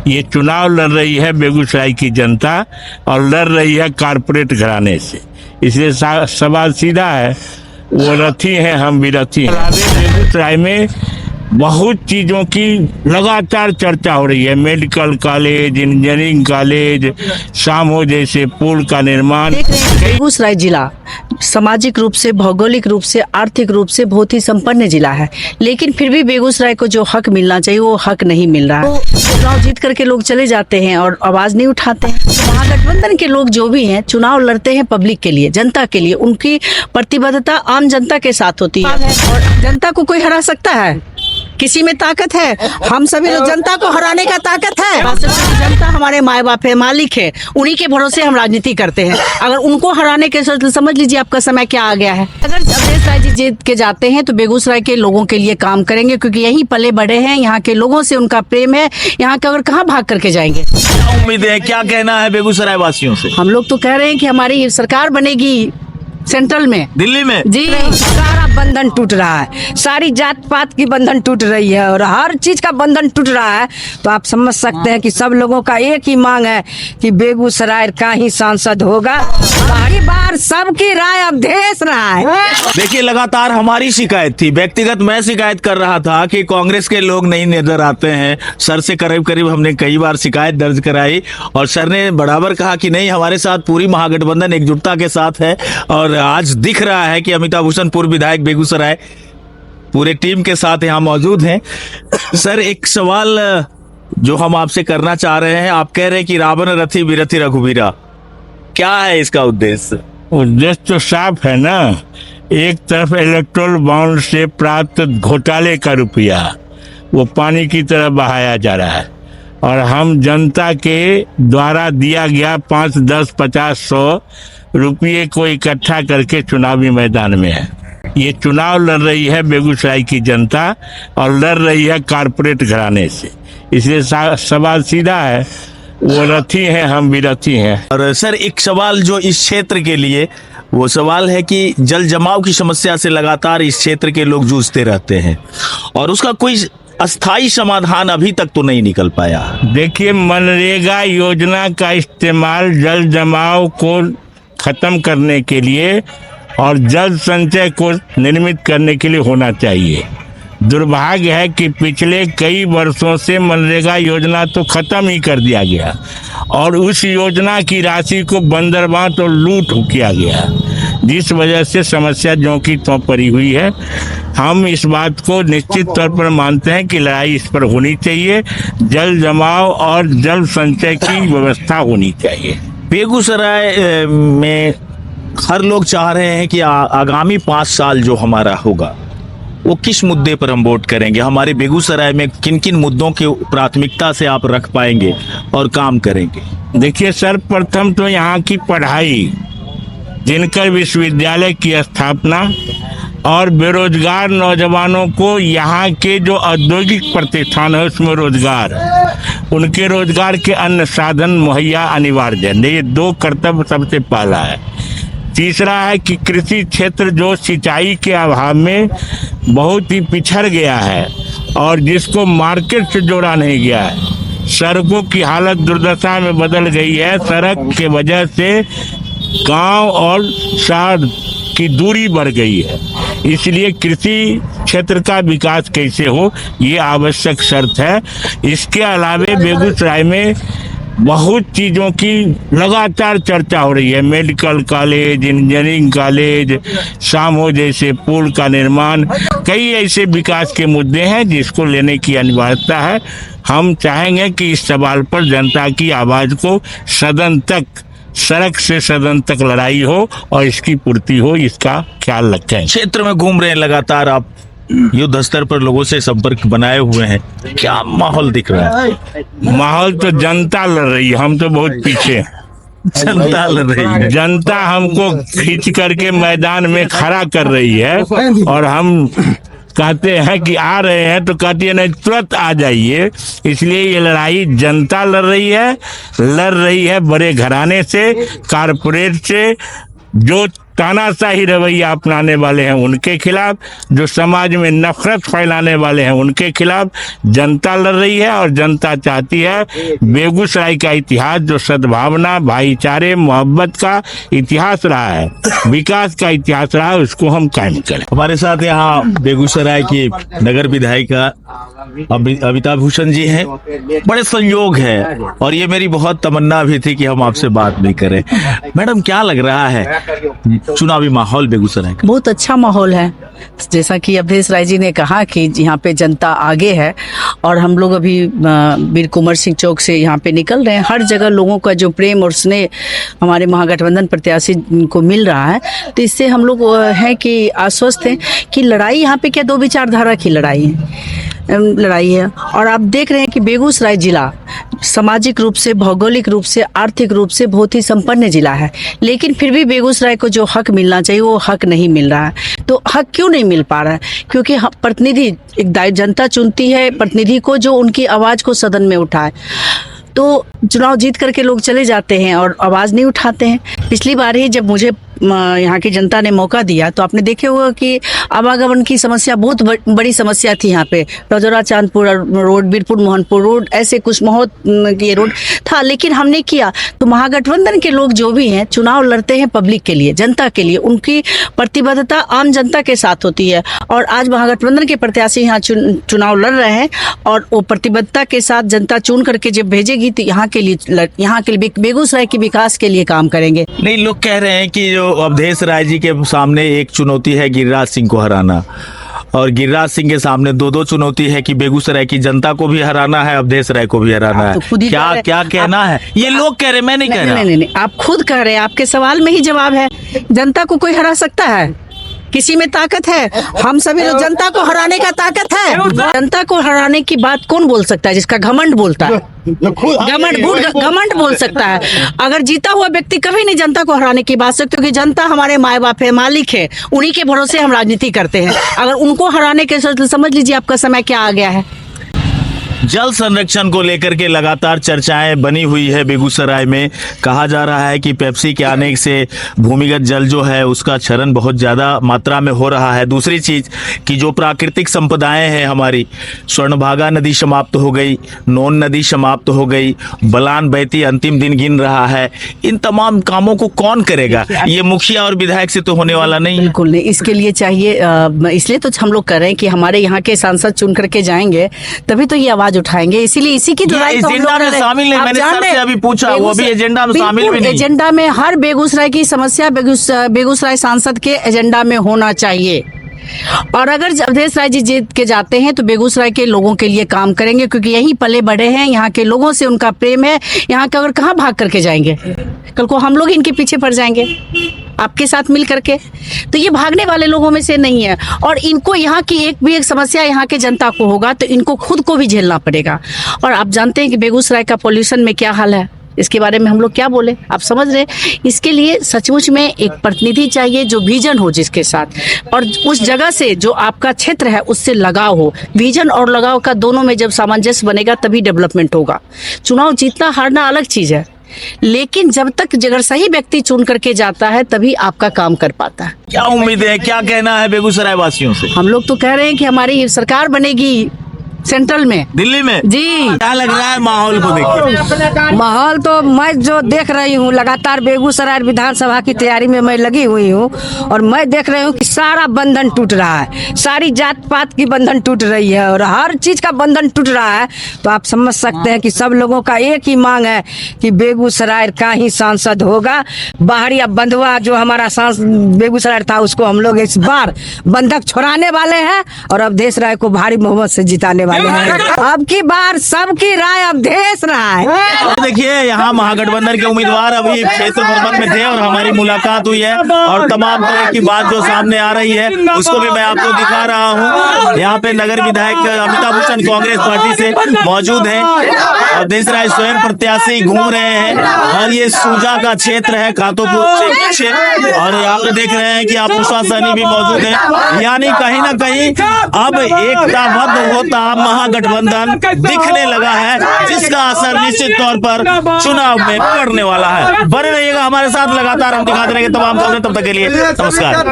ये चुनाव लड़ रही है बेगूसराय की जनता और लड़ रही है कारपोरेट घराने से। इसलिए सवाल सीधा है, वो रथी हैं, हम भी रथी हैं। बेगूसराय में बहुत चीज़ों की लगातार चर्चा हो रही है। मेडिकल कॉलेज, इंजीनियरिंग कॉलेज, शामो जैसे पुल का निर्माण। बेगूसराय जिला सामाजिक रूप से, भौगोलिक रूप से, आर्थिक रूप से बहुत ही संपन्न जिला है, लेकिन फिर भी बेगूसराय को जो हक मिलना चाहिए वो हक नहीं मिल रहा है। तो चुनाव जीत करके लोग चले जाते हैं और आवाज नहीं उठाते हैं। तो महागठबंधन के लोग जो भी हैं चुनाव लड़ते हैं पब्लिक के लिए, जनता के लिए। उनकी प्रतिबद्धता आम जनता के साथ होती है और जनता को कोई हरा सकता है? किसी में ताकत है? हम सभी लोग जनता को हराने का ताकत है। जनता हमारे माए बाप है, मालिक है, उन्हीं के भरोसे हम राजनीति करते हैं। अगर उनको हराने के समझ लीजिए आपका समय क्या आ गया है। अगर अवधेश राय जी जीत के जाते हैं तो बेगूसराय के लोगों के लिए काम करेंगे, क्योंकि यहीं पले बड़े हैं, यहाँ के लोगों से उनका प्रेम है। यहाँ के अगर कहाँ भाग करके जाएंगे? क्या उम्मीद है, क्या कहना है बेगूसराय वासियों से? हम लोग तो कह रहे हैं कि हमारी सरकार बनेगी सेंट्रल में, दिल्ली में। जी, सारा बंधन टूट रहा है, सारी जात पात की बंधन टूट रही है और हर चीज का बंधन टूट रहा है। तो आप समझ सकते हैं कि सब लोगों का एक ही मांग है कि बेगूसराय का ही सांसद होगा। बारी बार सबकी राय अवधेश रहा है। देखिए, लगातार हमारी शिकायत थी, व्यक्तिगत मैं शिकायत कर रहा था कि कांग्रेस के लोग नहीं नजर आते हैं। सर से करीब करीब हमने कई बार शिकायत दर्ज कराई और सर ने बराबर कहा कि नहीं, हमारे साथ पूरी महागठबंधन एकजुटता के साथ है। और आज दिख रहा है कि अमिताभ भूषण पूर्व विधायक बेगूसराय पूरे टीम के साथ यहाँ मौजूद हैं। सर, एक सवाल जो हम आपसे करना चाह रहे हैं, आप कह रहे हैं कि रावण रथी बिरथी रघुबीरा, क्या है इसका उद्देश्य? उद्देश्य तो साफ है ना। एक तरफ इलेक्ट्रोल बॉन्ड से प्राप्त घोटाले का रुपया वो पानी की तरह बहाया जा रहा है और हम जनता के द्वारा दिया गया 5, 10, 50, 100 रुपये को इकट्ठा करके चुनावी मैदान में है। ये चुनाव लड़ रही है बेगूसराय की जनता और लड़ रही है कारपोरेट घराने से। इसलिए सवाल सीधा है, वो रथी हैं, हम भी रथी हैं। और सर, एक सवाल जो इस क्षेत्र के लिए, वो सवाल है कि जल जमाव की समस्या से लगातार इस क्षेत्र के लोग जूझते रहते हैं और उसका कोई अस्थायी समाधान अभी तक तो नहीं निकल पाया। देखिए, मनरेगा योजना का इस्तेमाल जल जमाव को खत्म करने के लिए और जल संचय को निर्मित करने के लिए होना चाहिए। दुर्भाग्य है कि पिछले कई वर्षों से मनरेगा योजना तो खत्म ही कर दिया गया और उस योजना की राशि को बंदरबांट और लूट किया गया, जिस वजह से समस्या ज्यों की त्यों पड़ी हुई है। हम इस बात को निश्चित तौर पर मानते हैं कि लड़ाई इस पर होनी चाहिए। जल जमाव और जल संचय की व्यवस्था होनी चाहिए। बेगूसराय में हर लोग चाह रहे हैं कि आगामी 5 साल जो हमारा होगा वो किस मुद्दे पर हम वोट करेंगे, हमारे बेगूसराय में किन किन मुद्दों की प्राथमिकता से आप रख पाएंगे और काम करेंगे? देखिए, सर्वप्रथम तो यहाँ की पढ़ाई, दिनकर विश्वविद्यालय की स्थापना और बेरोजगार नौजवानों को यहाँ के जो औद्योगिक प्रतिष्ठान है उसमें रोजगार, उनके रोजगार के अन्य साधन मुहैया अनिवार्य है। ये 2 कर्तव्य सबसे पहला है। तीसरा है कि कृषि क्षेत्र जो सिंचाई के अभाव में बहुत ही पिछड़ गया है और जिसको मार्केट से जोड़ा नहीं गया है। सड़कों की हालत दुर्दशा में बदल गई है। सड़क के वजह से गांव और शहर की दूरी बढ़ गई है। इसलिए कृषि क्षेत्र का विकास कैसे हो, ये आवश्यक शर्त है। इसके अलावा बेगूसराय में बहुत चीज़ों की लगातार चर्चा हो रही है। मेडिकल कॉलेज, इंजीनियरिंग कॉलेज, शामो जैसे पुल का निर्माण, कई ऐसे विकास के मुद्दे हैं जिसको लेने की अनिवार्यता है। हम चाहेंगे कि इस सवाल पर जनता की आवाज़ को सदन तक, सड़क से सदन तक लड़ाई हो और इसकी पूर्ति हो, इसका ख्याल रखें। क्षेत्र में घूम रहे हैं लगातार आप, युद्ध स्तर पर लोगों से संपर्क बनाए हुए हैं, क्या माहौल दिख रहा है? माहौल तो जनता लड़ रही है, हम तो बहुत पीछे हैं। जनता लड़ रही है, जनता हमको खींच करके मैदान में खड़ा कर रही है और हम कहते हैं कि आ रहे हैं तो कहती है नहीं, तुरंत आ जाइए। इसलिए ये लड़ाई जनता लड़ रही है बड़े घराने से, कारपोरेट से, जो तानाशाही रवैया अपनाने वाले हैं उनके खिलाफ, जो समाज में नफरत फैलाने वाले हैं उनके खिलाफ जनता लड़ रही है। और जनता चाहती है बेगूसराय का इतिहास जो सद्भावना, भाईचारे, मोहब्बत का इतिहास रहा है, विकास का इतिहास रहा है, उसको हम कायम करें। हमारे साथ यहाँ बेगूसराय की नगर विधायिका अमिता भूषण जी हैं। बड़े संयोग है और ये मेरी बहुत तमन्ना भी थी कि हम आपसे बात नहीं करें। मैडम, क्या लग रहा है चुनावी माहौल बेगूसराय का? बहुत अच्छा माहौल है। जैसा कि अवधेश राय जी ने कहा कि यहाँ पे जनता आगे है और हम लोग अभी वीर कुंवर सिंह चौक से यहाँ पे निकल रहे हैं। हर जगह लोगों का जो प्रेम और स्नेह हमारे महागठबंधन प्रत्याशी को मिल रहा है, तो इससे हम लोग हैं कि आश्वस्त हैं कि लड़ाई यहाँ पे क्या दो विचारधारा की लड़ाई है। और आप देख रहे हैं कि बेगूसराय जिला सामाजिक रूप से, भौगोलिक रूप से, आर्थिक रूप से बहुत ही संपन्न जिला है, लेकिन फिर भी बेगूसराय को जो हक मिलना चाहिए वो हक नहीं मिल रहा है। तो हक क्यों नहीं मिल पा रहा है? क्योंकि प्रतिनिधि, एक जनता चुनती है प्रतिनिधि को जो उनकी आवाज को सदन में उठाए। तो चुनाव जीत करके लोग चले जाते हैं और आवाज नहीं उठाते हैं। पिछली बार ही जब मुझे यहाँ की जनता ने मौका दिया तो आपने देखे होगा कि आवागमन की समस्या बहुत बड़ी समस्या थी। यहाँ पे रजौरा चांदपुर रोड, बीरपुर मोहनपुर रोड, ऐसे कुछ बहुत ये रोड था, लेकिन हमने किया। तो महागठबंधन के लोग जो भी हैं चुनाव लड़ते हैं पब्लिक के लिए, जनता के लिए, उनकी प्रतिबद्धता आम जनता के साथ होती है। और आज महागठबंधन के प्रत्याशी यहाँ चुनाव लड़ रहे हैं और वो प्रतिबद्धता के साथ जनता चुन करके जब भेजेगी तो यहाँ के लिए बेगूसराय के विकास के लिए काम करेंगे। नहीं, लोग कह रहे हैं कि जो अवधेश राय जी के सामने एक चुनौती है गिरिराज सिंह को हराना, और गिरिराज सिंह के सामने दो चुनौती है कि बेगूसराय की जनता को भी हराना है, अवधेश राय को भी हराना है। तो क्या कहना है? ये लोग कह रहे, मैं नहीं कह रहा। नहीं, आप खुद कह रहे हैं, आपके सवाल में ही जवाब है। जनता को कोई हरा सकता है? किसी में ताकत है? हम सभी लोग, जनता को हराने का ताकत है। जनता को हराने की बात कौन बोल सकता है? जिसका घमंड बोलता है, घमंड बोल सकता है। अगर जीता हुआ व्यक्ति कभी नहीं जनता को हराने की बात सकते, क्योंकि जनता हमारे माए बाप है, मालिक है, उन्हीं के भरोसे हम राजनीति करते हैं। अगर उनको हराने के समझ लीजिए आपका समय क्या आ गया है। जल संरक्षण को लेकर के लगातार चर्चाएं बनी हुई है बेगूसराय में। कहा जा रहा है कि पेप्सी के आने से भूमिगत जल जो है उसका क्षरण बहुत ज़्यादा मात्रा में हो रहा है। दूसरी चीज़ कि जो प्राकृतिक संपदाएं हैं हमारी, स्वर्णभागा नदी समाप्त हो गई, नोन नदी समाप्त हो गई, बलान बहती अंतिम दिन गिन रहा है। इन तमाम कामों को कौन करेगा? ये मुखिया और विधायक से तो होने वाला नहीं है। बिल्कुल नहीं, इसके लिए चाहिए, इसलिए तो हम लोग कर रहे हैं कि हमारे यहाँ के सांसद चुन करके जाएंगे, तभी तो ये आवाज उठाएंगे। इसीलिए इसी की लड़ाई तो एजेंडा में शामिल नहीं। मैंने सर से अभी पूछा, वो भी एजेंडा में शामिल भी नहीं। एजेंडा में हर बेगूसराय की समस्या बेगूसराय सांसद के एजेंडा में होना चाहिए। और अगर अवधेश राय जी जीत के जाते हैं तो बेगूसराय के लोगों के लिए काम करेंगे, क्योंकि यहीं पले बड़े हैं, यहाँ के लोगों से उनका प्रेम है। यहाँ के अगर कहाँ भाग करके जाएंगे? कल को हम लोग इनके पीछे पड़ जाएंगे आपके साथ मिल करके। तो ये भागने वाले लोगों में से नहीं है। और इनको यहाँ की एक समस्या यहाँ के जनता को होगा तो इनको खुद को भी झेलना पड़ेगा। और आप जानते हैं कि बेगूसराय का पॉल्यूशन में क्या हाल है, इसके बारे में हम लोग क्या बोले, आप समझ रहे। इसके लिए सचमुच में एक प्रतिनिधि चाहिए जो विजन हो जिसके साथ, और उस जगह से जो आपका क्षेत्र है उससे लगाव हो। विजन और लगाव का दोनों में जब सामंजस्य बनेगा तभी डेवलपमेंट होगा। चुनाव जीतना हारना अलग चीज है, लेकिन जब तक अगर सही व्यक्ति चुन करके जाता है तभी आपका काम कर पाता है। क्या उम्मीद है, क्या कहना है बेगूसराय वासियों से? हम लोग तो कह रहे हैं कि हमारी सरकार बनेगी सेंट्रल में, दिल्ली में जी। क्या लग रहा है माहौल को देखिए? माहौल तो मैं जो देख रही हूँ, लगातार बेगूसराय विधानसभा की तैयारी में मैं लगी हुई हूँ और मैं देख रही हूँ कि सारा बंधन टूट रहा है, सारी जात पात की बंधन टूट रही है और हर चीज का बंधन टूट रहा है। तो आप समझ सकते हैं कि सब लोगों का एक ही मांग है कि बेगूसराय का ही सांसद होगा। बाहरी अब बंधुआ जो हमारा बेगूसराय था उसको हम लोग इस बार बंधक छुड़ाने वाले हैं और अवधेश राय को भारी बहुमत से जिताने वाले। अब की बार सबकी राय अवधेश राय। देखिए, यहाँ महागठबंधन के उम्मीदवार अभी क्षेत्र भ्रमण में थे और हमारी मुलाकात हुई है और तमाम तरह की बात जो सामने आ रही है उसको भी मैं आपको दिखा रहा हूँ। यहाँ पे नगर विधायक अमिता भूषण कांग्रेस पार्टी से मौजूद हैं, अवधेश राय स्वयं प्रत्याशी घूम रहे हैं और ये सूजा का क्षेत्र है कातोपुर से पीछे, और यहाँ पे देख रहे हैं कि आप पुष्पा सहनी भी मौजूद है। यानी कहीं ना कहीं अब एकताबद्ध होता महागठबंधन दिखने लगा है, जिसका असर निश्चित तौर पर चुनाव में पड़ने वाला है। बने रहिएगा हमारे साथ, लगातार हम दिखाते रहेंगे तमाम खबरें। तब तक के लिए नमस्कार।